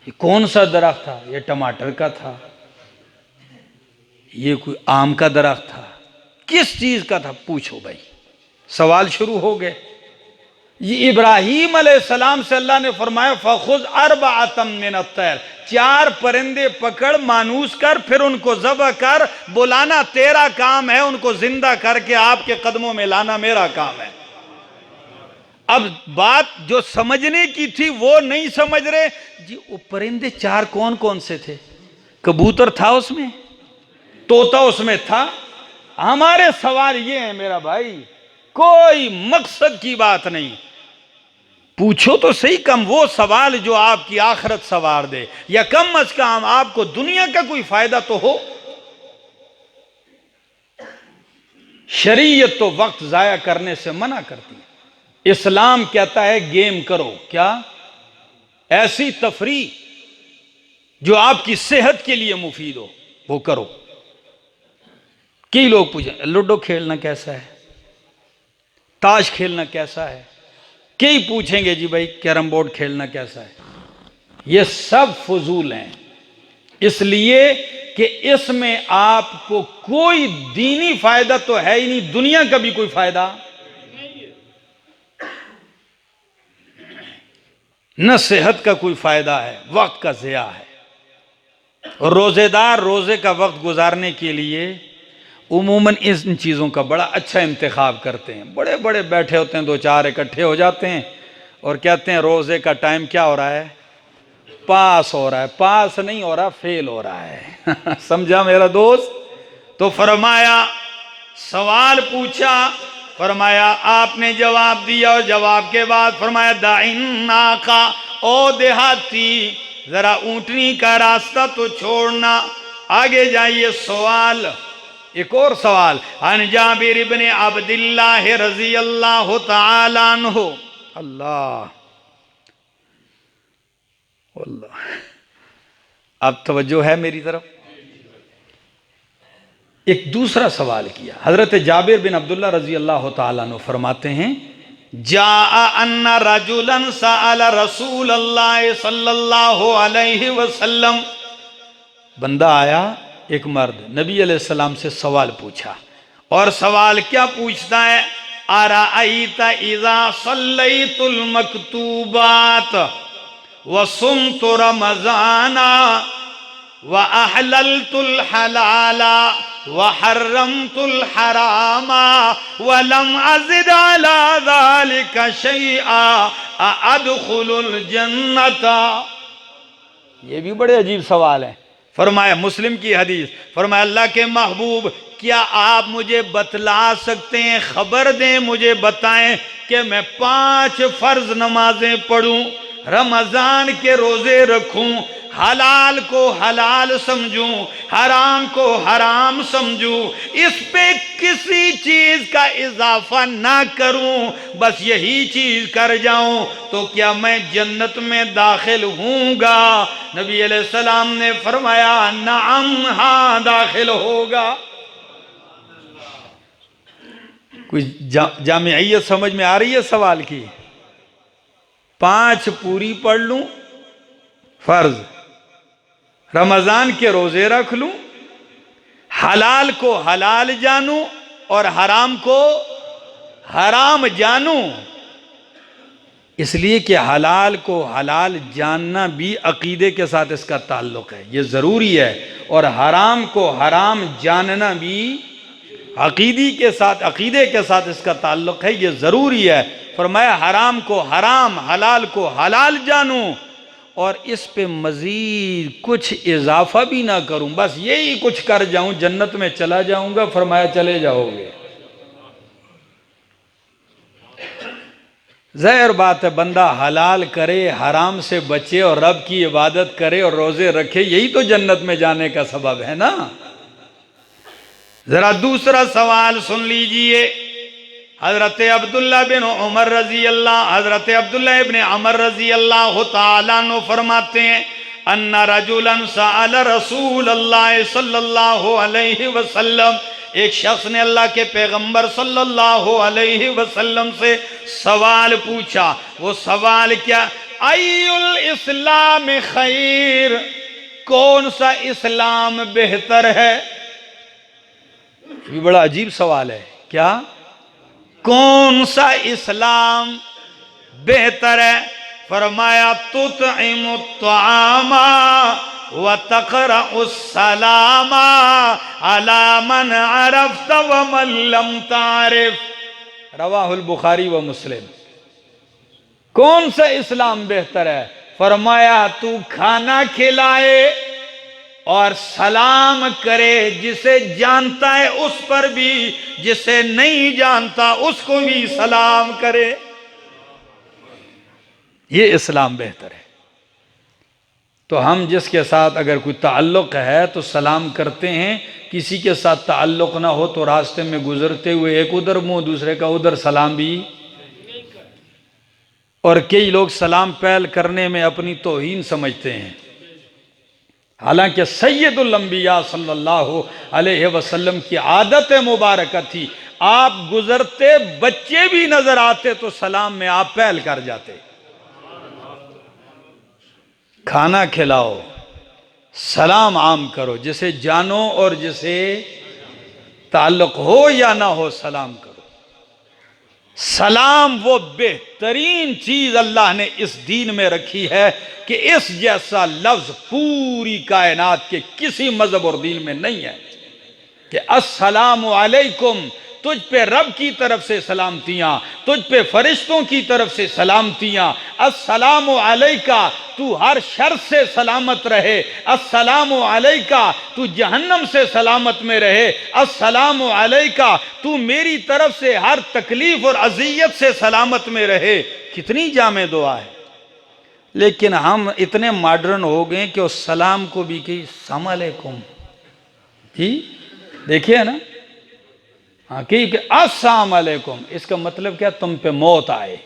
ये कौन सा दरख्त था? ये टमाटर का था, ये कोई आम का दरख्त था, किस चीज का था? पूछो भाई। सवाल शुरू हो गए। ये इब्राहीम अलैहिस्सलाम से अल्लाह ने फरमाया फखुज़ अर्बअतम मिन अत्तैर, 4 परिंदे पकड़, मानूस कर, फिर उनको ज़बह कर, बुलाना तेरा काम है, उनको जिंदा करके आपके कदमों में लाना मेरा काम है। अब बात जो समझने की थी वो नहीं समझ रहे जी। वो परिंदे 4 कौन कौन से थे? कबूतर था उसमें, तोता उसमें था। हमारे सवाल ये है मेरा भाई, कोई मकसद की बात नहीं। पूछो तो सही कम वो सवाल जो आपकी आखिरत सवार दे, या कम अज कम आपको दुनिया का कोई फायदा तो हो। शरीयत तो वक्त जाया करने से मना करती है। इस्लाम कहता है गेम करो, क्या ऐसी तफरी जो आपकी सेहत के लिए मुफीद हो वो करो। कई लोग पूछे लूडो खेलना कैसा है, ताश खेलना कैसा है, कई पूछेंगे जी भाई कैरम बोर्ड खेलना कैसा है। ये सब फजूल हैं, इसलिए कि इसमें आपको कोई दीनी फायदा तो है ही नहीं, दुनिया का भी कोई फायदा न, सेहत का कोई फायदा है, वक्त का ज़िया है। और रोजेदार रोजे का वक्त गुजारने के लिए उमूमन इन चीज़ों का बड़ा अच्छा इंतखाब करते हैं। बड़े बड़े बैठे होते हैं, 2-4 इकट्ठे हो जाते हैं और कहते हैं रोज़े का टाइम क्या हो रहा है? पास हो रहा है। पास नहीं हो रहा, फेल हो रहा है। समझा मेरा दोस्त? तो फरमाया, सवाल पूछा, फरमाया आपने जवाब दिया, और जवाब के बाद फरमाया दाइन्ना का, ओ देहाती जरा ऊंटनी का रास्ता तो छोड़ना, आगे जाइए। सवाल, एक और सवाल, अन जाबिर इब्ने अब्दिल्लाह रज़ी अल्लाह तआला अन्हु, अल्लाह अल्लाह। अब तवज्जो है मेरी तरफ। एक दूसरा सवाल किया। हजरत जाबिर बिन अब्दुल्लाह रजी अल्लाह तआला अन्हु फरमाते हैं, जाअ अन्ना रजुलन सअल रसूल अल्लाह सल्लल्लाहु अलैहि वसल्लम, बंदा आया, एक मर्द नबी अलैहिस्सलाम से सवाल पूछा। और सवाल क्या पूछता है? अराअयता इज़ा सल्लैतुल मकतूबात व सुमतु रमज़ाना व अहललतुल हलाला व हर्रमतुल हरामा वलम अज़िद अला ज़ालिका शैआ अदखुलुल जन्नता। ये भी बड़े अजीब सवाल है। फरमाया, मुस्लिम की हदीस, फरमाया अल्लाह के महबूब क्या आप मुझे बतला सकते हैं, खबर दें, मुझे बताएं कि मैं 5 फर्ज नमाजें पढ़ूं, रमजान के रोजे रखूं, हलाल को हलाल समझूं, हराम को हराम समझूं, इस पे किसी चीज का इजाफा ना करूं, बस यही चीज कर जाऊं, तो क्या मैं जन्नत में दाखिल हूंगा? नबी अलैहिस्सलाम ने फरमाया, नाम, हाँ दाखिल होगा। कुछ जामियत समझ में आ रही है सवाल की? 5 पूरी पढ़ लूं फर्ज, रमजान के रोजे रख लूं, हलाल को हलाल जानूं और हराम को हराम जानूं। इसलिए कि हलाल को हलाल जानना भी अकीदे के साथ इसका ताल्लुक है, ये जरूरी है, और हराम को हराम जानना भी अकीदे के साथ इसका ताल्लुक है, ये जरूरी है। फरमाया हराम को हराम, हलाल को हलाल जानूं और इस पे मजीद कुछ इजाफा भी ना करूं, बस यही कुछ कर जाऊं, जन्नत में चला जाऊंगा। फरमाया चले जाओगे। ज़ाहिर बात है, बंदा हलाल करे, हराम से बचे और रब की इबादत करे और रोजे रखे, यही तो जन्नत में जाने का सबब है ना। जरा दूसरा सवाल सुन लीजिए। हजरत अब्दुल्ला इब्न उमर रजी अल्लाह तआला अन्हु फरमाते हैं, अन्ना रजुलन सअल रसूलल्लाह सल्लल्लाहु अलैहि वसल्लम, एक शख्स ने अल्लाह के पैगंबर सल्लल्लाहु अलैहि वसल्लम से सवाल पूछा। वो सवाल क्या? अय्युल इस्लाम खैर, कौन सा इस्लाम बेहतर है? ये बड़ा अजीब सवाल है। क्या? कौन सा इस्लाम बेहतर है? फरमाया तुतइमुत तआमा व तक़रउस सलामा अला मन अरफ्त व मन लम तारिफ। रवाहुल बुखारी व मुस्लिम। कौन सा इस्लाम बेहतर है? फरमाया तू खाना खिलाए और सलाम करे, जिसे जानता है उस पर भी, जिसे नहीं जानता उसको भी सलाम करे, ये इस्लाम बेहतर है। तो हम जिसके साथ अगर कोई ताल्लुक है तो सलाम करते हैं, किसी के साथ ताल्लुक ना हो तो रास्ते में गुजरते हुए एक उधर मुंह दूसरे का उधर सलाम भी। और कई लोग सलाम पहल करने में अपनी तौहीन समझते हैं, हालांकि सैयदुल अंबिया सल्लल्लाहु अलैहि वसल्लम की आदत मुबारक थी, आप गुजरते बच्चे भी नजर आते तो सलाम में आप पहल कर जाते। खाना खिलाओ, सलाम आम करो, जिसे जानो और जिसे ताल्लुक हो या ना हो सलाम करो। सलाम वो बेहतरीन चीज अल्लाह ने इस दीन में रखी है कि इस जैसा लफ्ज पूरी कायनात के किसी मजहब और दीन में नहीं है कि अस्सलामु अलैकुम, तुझ पे रब की तरफ से सलामतियां, तुझ पे फरिश्तों की तरफ से सलामतियां, अस्सलामु अलैका, तू हर शर से सलामत रहे, अस्सलामु अलैका, तू जहन्नम से सलामत में रहे, अस्सलामु अलैका, तू मेरी तरफ से हर तकलीफ और अजियत से सलामत में रहे। कितनी जामे दुआ है। लेकिन हम इतने मॉडर्न हो गए कि उस सलाम को भी कि अस्सलाम अलैकुम जी, देखिए ना, हाँ कि अस्सलाम अलैकुम, इसका मतलब क्या? तुम पे मौत आए।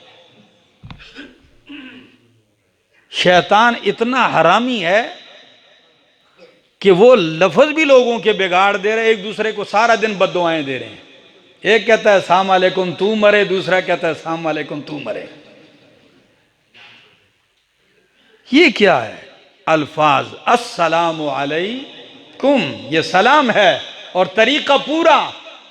शैतान इतना हरामी है कि वो लफ्ज भी लोगों के बिगाड़ दे रहे, एक दूसरे को सारा दिन बद्दुआएं दे रहे हैं। एक कहता है अस्सलाम अलैकुम तू मरे, दूसरा कहता है अस्सलाम अलैकुम तू मरे। ये क्या है? अल्फाज अस्सलामु अलैकुम, ये सलाम है और तरीका पूरा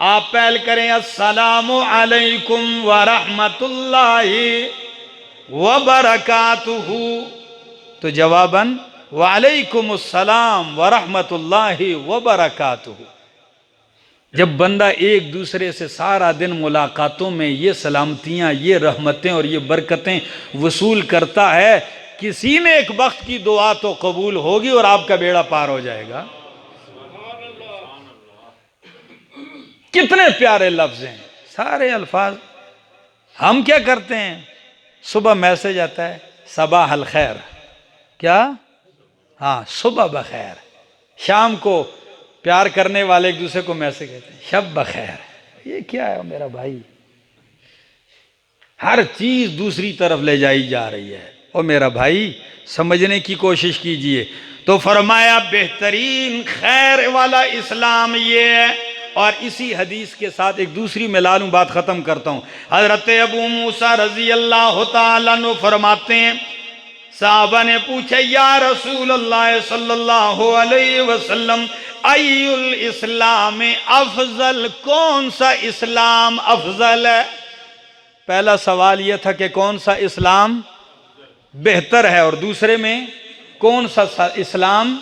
आप पहल करें अस्सलामु अलैकुम व रहमतुल्लाहि व बरकातुहू, तो जवाबन व अलैकुमुस्सलाम व रहमतुल्लाहि व बरकातुहू। जब बंदा एक दूसरे से सारा दिन मुलाकातों में ये सलामतियाँ, ये रहमतें और ये बरकतें वसूल करता है, किसी ने एक वक्त की दुआ तो कबूल होगी और आपका बेड़ा पार हो जाएगा। कितने प्यारे लफ्ज हैं, सारे अल्फाज। हम क्या करते हैं, सुबह मैसेज आता है सबाह अल खैर, क्या, हाँ सुबह बखैर। शाम को प्यार करने वाले एक दूसरे को मैसेज कहते हैं शब बखैर। ये क्या है मेरा भाई, हर चीज दूसरी तरफ ले जाई जा रही है। और मेरा भाई समझने की कोशिश कीजिए। तो फरमाया बेहतरीन खैर वाला इस्लाम ये है। और इसी हदीस के साथ एक दूसरी मिला लूं, बात खत्म करता हूं। हजरत अबू मूसा रजी अल्लाह तआला अन्हु फरमाते हैं, साहबा ने पूछा या रसूल अल्लाह सल्लल्लाहु अलैहि वसल्लम अय्युल इस्लाम अफजल, कौन सा इस्लाम अफजल है। पहला सवाल यह था कि कौन सा इस्लाम बेहतर है, और दूसरे में कौन सा इस्लाम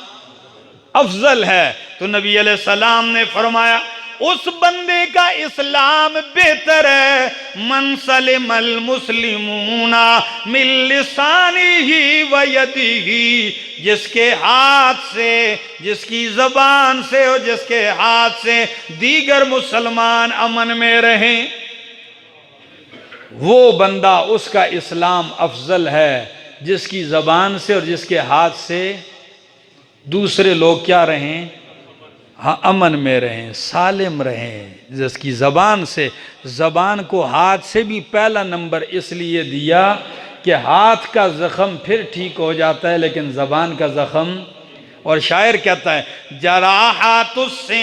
अफजल है। तो नबी अलैहिस्सलाम ने फरमाया उस बंदे का इस्लाम बेहतर है मन सलिमल मुस्लिमूना मिन लिसानिही व यदिही, जिसके हाथ से, जिसकी जबान से और जिसके हाथ से दीगर मुसलमान अमन में रहें, वो बंदा, उसका इस्लाम अफजल है जिसकी जबान से और जिसके हाथ से दूसरे लोग क्या रहें, हाँ अमन में रहें, सालिम रहें। जिसकी ज़बान से, ज़बान को हाथ से भी पहला नंबर इसलिए दिया कि हाथ का ज़ख़म फिर ठीक हो जाता है लेकिन ज़बान का ज़ख़म। और शायर कहता है जराहातुस्सिनाने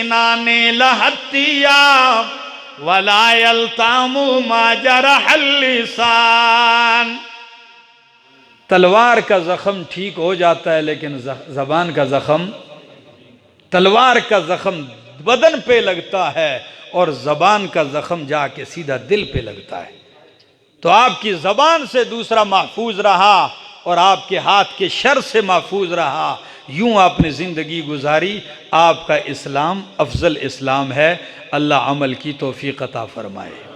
लहतिया वला यल्तामु मा जरहल लिसान। तलवार का ज़ख़म ठीक हो जाता है लेकिन ज़बान का ज़ख़म, तलवार का ज़ख़म बदन पे लगता है और ज़बान का ज़ख़म जाके सीधा दिल पे लगता है। तो आपकी ज़बान से दूसरा महफूज रहा और आपके हाथ के शर से महफूज रहा, यूं आपने ज़िंदगी गुजारी, आपका इस्लाम अफजल इस्लाम है। अल्लाह अमल की तौफीक अता फरमाए।